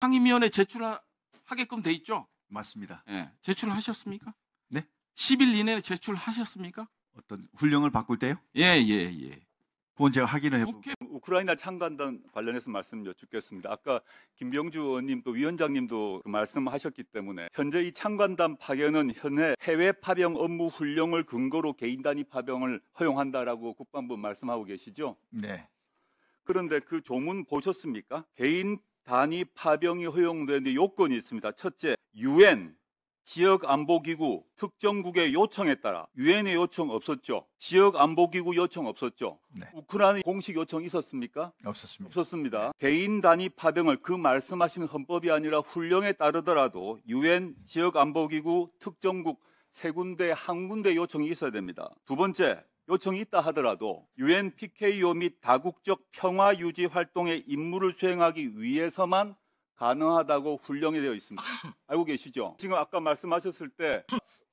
상임위원회 제출하게끔 돼 있죠? 맞습니다. 예. 제출하셨습니까? 네? 10일 이내에 제출하셨습니까? 어떤 훈령을 바꿀 때요? 예. 그건 제가 확인을 해볼게요. 우크라이나 참관단 관련해서 말씀 여쭙겠습니다. 아까 김병주 의원님 또 위원장님도 말씀하셨기 때문에 현재 이 참관단 파견은 현재 해외 파병 업무 훈령을 근거로 개인 단위 파병을 허용한다라고 국방부 말씀하고 계시죠? 네. 그런데 그 조문 보셨습니까? 개인 단위 파병이 허용되는 요건이 있습니다. 첫째, UN 지역안보기구 특정국의 요청에 따라 유엔의 요청 없었죠. 지역안보기구 요청 없었죠. 네. 우크라이나 공식 요청 있었습니까? 없었습니다. 개인 단위 파병을 그 말씀하신 헌법이 아니라 훈령에 따르더라도 유엔 지역안보기구 특정국 세 군데 한 군데 요청이 있어야 됩니다. 두 번째, 요청이 있다 하더라도 UN PKO 및 다국적 평화 유지 활동의 임무를 수행하기 위해서만 가능하다고 훈령이 되어 있습니다. 알고 계시죠? 지금 아까 말씀하셨을 때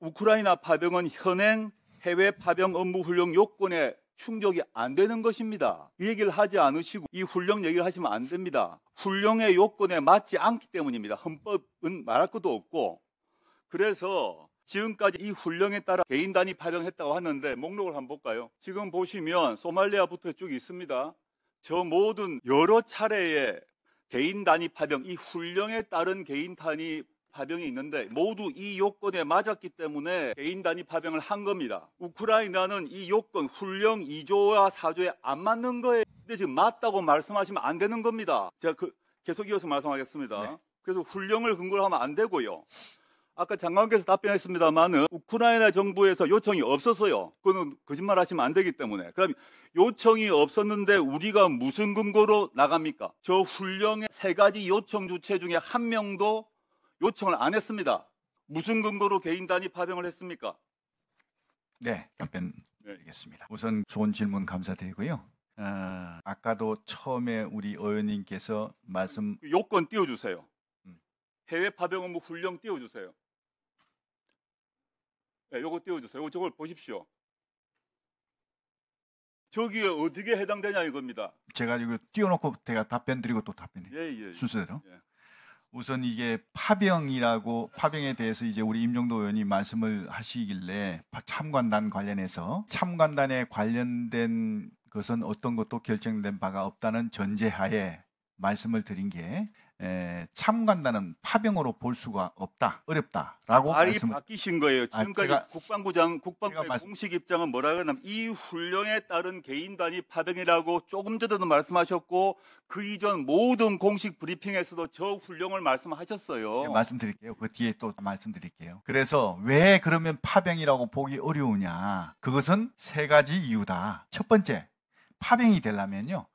우크라이나 파병은 현행 해외 파병 업무 훈령 요건에 충족이 안 되는 것입니다. 이 얘기를 하지 않으시고 이 훈령 얘기를 하시면 안 됩니다. 훈령의 요건에 맞지 않기 때문입니다. 헌법은 말할 것도 없고. 그래서 지금까지 이 훈령에 따라 개인 단위 파병했다고 하는데 목록을 한번 볼까요? 지금 보시면 소말리아부터 쭉 있습니다. 저 모든 여러 차례의 개인 단위 파병, 이 훈령에 따른 개인 단위 파병이 있는데 모두 이 요건에 맞았기 때문에 개인 단위 파병을 한 겁니다. 우크라이나는 이 요건, 훈령 2조와 4조에 안 맞는 거예요. 근데 지금 맞다고 말씀하시면 안 되는 겁니다. 제가 계속 이어서 말씀하겠습니다. 네. 그래서 훈령을 근거로 하면 안 되고요. 아까 장관께서 답변했습니다만은 우크라이나 정부에서 요청이 없었어요. 그거는 거짓말 하시면 안 되기 때문에. 그럼 요청이 없었는데 우리가 무슨 근거로 나갑니까? 저 훈령의 세 가지 요청 주체 중에 한 명도 요청을 안 했습니다. 무슨 근거로 개인 단위 파병을 했습니까? 네, 답변 드리겠습니다. 우선 좋은 질문 감사드리고요. 아까도 처음에 우리 의원님께서 말씀 요건 띄워주세요. 해외 파병 업무 훈령 띄워주세요. 네, 요거 띄워주세요. 저걸 보십시오. 저기에 어떻게 해당되냐 이겁니다. 제가 이거 띄워놓고 제가 답변 드리고 또 답변해요. 예. 순서대로. 예. 우선 이게 파병에 대해서 이제 우리 임종도 의원이 말씀을 하시길래 참관단 관련해서 참관단에 관련된 것은 어떤 것도 결정된 바가 없다는 전제하에 말씀을 드린 게 참관단은 파병으로 볼 수가 없다, 어렵다라고 말이 바뀌신 거예요. 지금까지 국방부의 제가 공식 입장은 뭐라 그러냐면 이 훈령에 따른 개인 단위 파병이라고 조금 전에도 말씀하셨고 그 이전 모든 공식 브리핑에서도 저 훈령을 말씀하셨어요. 말씀드릴게요. 그 뒤에 또 말씀드릴게요. 그래서 왜 그러면 파병이라고 보기 어려우냐? 그것은 세 가지 이유다. 첫 번째, 파병이 되려면요.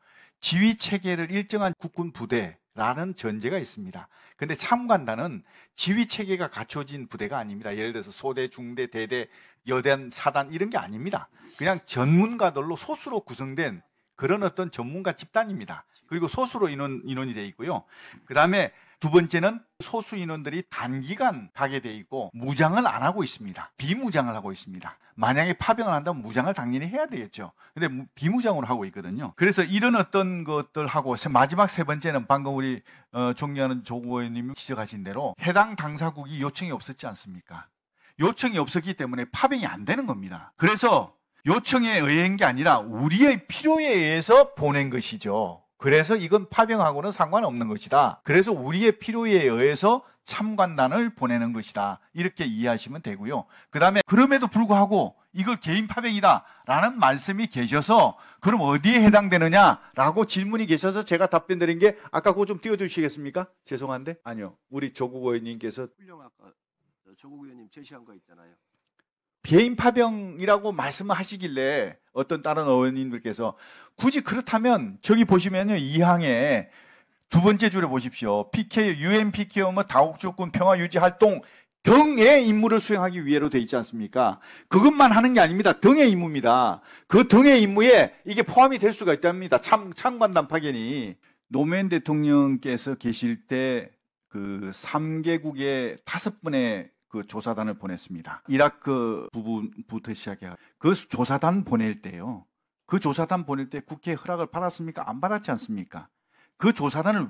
지휘 체계를 일정한 국군 부대라는 전제가 있습니다. 근데 참관단은 지휘 체계가 갖춰진 부대가 아닙니다. 예를 들어서 소대, 중대, 대대, 여단, 사단 이런 게 아닙니다. 그냥 전문가들로 소수로 구성된 그런 어떤 전문가 집단입니다. 그리고 소수로 인원이 되어 있고요. 그 다음에 두 번째는 소수 인원들이 단기간 가게 돼 있고 무장을 안 하고 있습니다. 비무장을 하고 있습니다. 만약에 파병을 한다면 무장을 당연히 해야 되겠죠. 근데 비무장으로 하고 있거든요. 그래서 이런 어떤 것들하고 마지막 세 번째는 방금 우리 존경하는 조 의원님이 지적하신 대로 해당 당사국이 요청이 없었지 않습니까? 요청이 없었기 때문에 파병이 안 되는 겁니다. 그래서 요청에 의한 게 아니라 우리의 필요에 의해서 보낸 것이죠. 그래서 이건 파병하고는 상관없는 것이다. 그래서 우리의 필요에 의해서 참관단을 보내는 것이다. 이렇게 이해하시면 되고요. 그 다음에 그럼에도 불구하고 이걸 개인 파병이다라는 말씀이 계셔서 그럼 어디에 해당되느냐라고 질문이 계셔서 제가 답변 드린 게 아까 그거 좀 띄워주시겠습니까? 죄송한데? 아니요. 우리 조국 의원님께서 훈령 아까 조국 의원님 제시한 거 있잖아요. 개인 파병이라고 말씀을 하시길래 어떤 다른 의원님들께서 굳이 그렇다면 저기 보시면요. 2항에 두 번째 줄에 보십시오. UN PKO 다국적군 평화 유지 활동 등의 임무를 수행하기 위해로 돼 있지 않습니까? 그것만 하는 게 아닙니다. 등의 임무입니다. 그 등의 임무에 이게 포함이 될 수가 있답니다. 참관단 파견이. 노무현 대통령께서 계실 때 그 3개국의 5분의 그 조사단을 보냈습니다. 이라크 부분부터 시작해 그 조사단 보낼 때요. 그 조사단 보낼 때 국회 허락을 받았습니까? 안 받았지 않습니까? 그 조사단을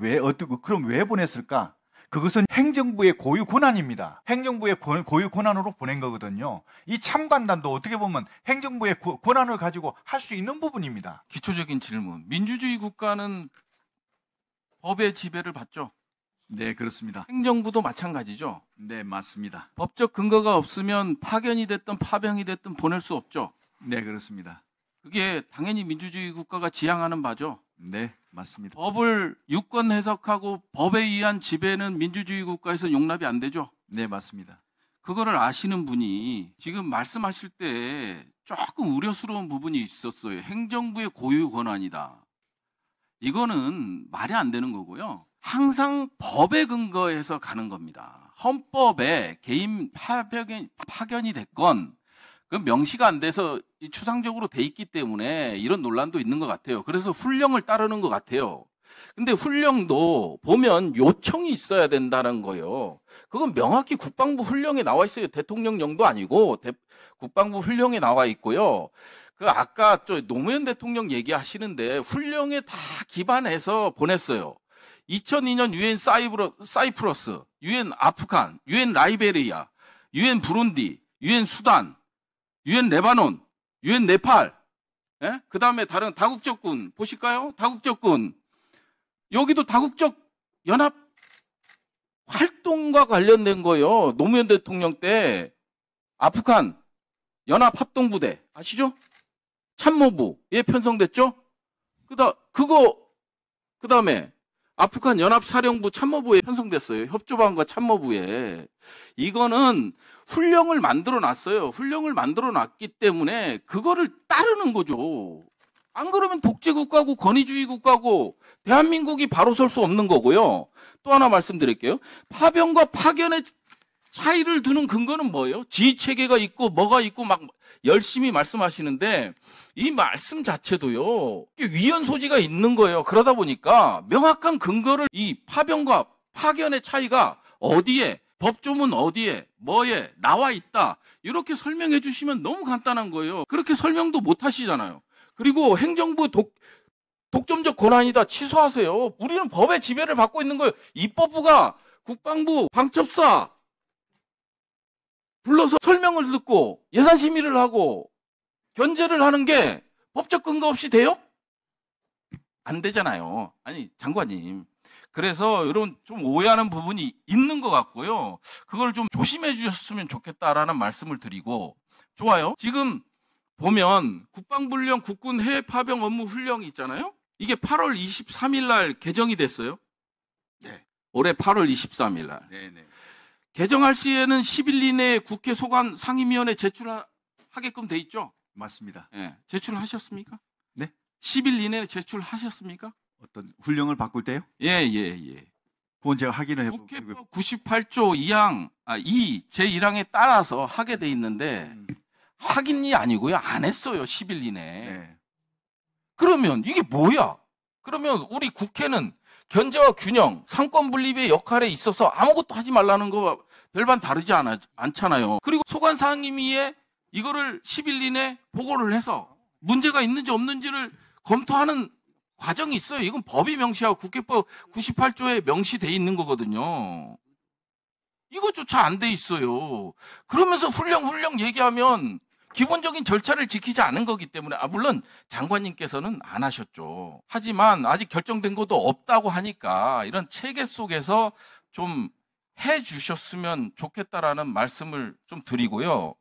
그럼 왜 보냈을까? 그것은 행정부의 고유 권한입니다. 행정부의 고유 권한으로 보낸 거거든요. 이 참관단도 어떻게 보면 행정부의 권한을 가지고 할 수 있는 부분입니다. 기초적인 질문. 민주주의 국가는 법의 지배를 받죠. 네, 그렇습니다. 행정부도 마찬가지죠. 네, 맞습니다. 법적 근거가 없으면 파견이 됐든 파병이 됐든 보낼 수 없죠. 네, 그렇습니다. 그게 당연히 민주주의 국가가 지향하는 바죠. 네, 맞습니다. 법을 유권 해석하고 법에 의한 지배는 민주주의 국가에서 용납이 안 되죠. 네, 맞습니다. 그거를 아시는 분이 지금 말씀하실 때 조금 우려스러운 부분이 있었어요. 행정부의 고유 권한이다. 이거는 말이 안 되는 거고요. 항상 법에 근거해서 가는 겁니다. 헌법에 개인 파견이 됐건 그 명시가 안 돼서 추상적으로 돼 있기 때문에 이런 논란도 있는 것 같아요. 그래서 훈령을 따르는 것 같아요. 근데 훈령도 보면 요청이 있어야 된다는 거예요. 그건 명확히 국방부 훈령에 나와 있어요. 대통령령도 아니고 국방부 훈령에 나와 있고요. 그 아까 노무현 대통령 얘기하시는데 훈령에 다 기반해서 보냈어요. 2002년 유엔 사이프러스, 유엔 아프간, 유엔 라이베리아, 유엔 부룬디, 유엔 수단, 유엔 레바논, 유엔 네팔, 예? 그 다음에 다른 다국적군 보실까요? 다국적군. 여기도 다국적 연합 활동과 관련된 거예요. 노무현 대통령 때 아프간 연합합동부대 아시죠? 참모부에 편성됐죠? 그 다음에 아프간 연합사령부 참모부에 편성됐어요. 협조반과 참모부에. 이거는 훈령을 만들어 놨어요. 훈령을 만들어 놨기 때문에 그거를 따르는 거죠. 안 그러면 독재국가고 권위주의 국가고 대한민국이 바로 설 수 없는 거고요. 또 하나 말씀드릴게요. 파병과 파견의 차이를 두는 근거는 뭐예요? 지휘체계가 있고 뭐가 있고 막 열심히 말씀하시는데 이 말씀 자체도요. 위헌 소지가 있는 거예요. 그러다 보니까 명확한 근거를 이 파병과 파견의 차이가 어디에 법조문 어디에 뭐에 나와 있다. 이렇게 설명해 주시면 너무 간단한 거예요. 그렇게 설명도 못 하시잖아요. 그리고 행정부 독점적 권한이다. 취소하세요. 우리는 법의 지배를 받고 있는 거예요. 입법부가 국방부 방첩사 불러서 설명을 듣고 예산심의를 하고 견제를 하는 게 법적 근거 없이 돼요? 안 되잖아요. 아니 장관님. 그래서 여러분 좀 오해하는 부분이 있는 것 같고요. 그걸 좀 조심해 주셨으면 좋겠다라는 말씀을 드리고 좋아요. 지금 보면 국방훈령 국군 해외 파병 업무 훈령이 있잖아요. 이게 8월 23일 날 개정이 됐어요. 네. 올해 8월 23일 날. 네네. 개정할 시에는 10일 이내에 국회 소관 상임위원회 제출하게끔 돼 있죠? 맞습니다. 네. 제출하셨습니까? 네. 10일 이내에 제출하셨습니까? 어떤 훈령을 바꿀 때요? 예. 그건 제가 확인을 해보고. 국회법 98조 2항, 2 제1항에 따라서 하게 돼 있는데 확인이 아니고요. 안 했어요. 10일 이내에. 네. 그러면 이게 뭐야? 그러면 우리 국회는 견제와 균형, 상권 분립의 역할에 있어서 아무것도 하지 말라는 거 별반 다르지 않잖아요. 그리고 소관 상임위에 이거를 10일 이내 보고를 해서 문제가 있는지 없는지를 검토하는 과정이 있어요. 이건 법이 명시하고 국회법 98조에 명시돼 있는 거거든요. 이것조차 안 돼 있어요. 그러면서 훈령 얘기하면 기본적인 절차를 지키지 않은 거기 때문에 물론 장관님께서는 안 하셨죠. 하지만 아직 결정된 것도 없다고 하니까 이런 체계 속에서 좀 해주셨으면 좋겠다라는 말씀을 좀 드리고요.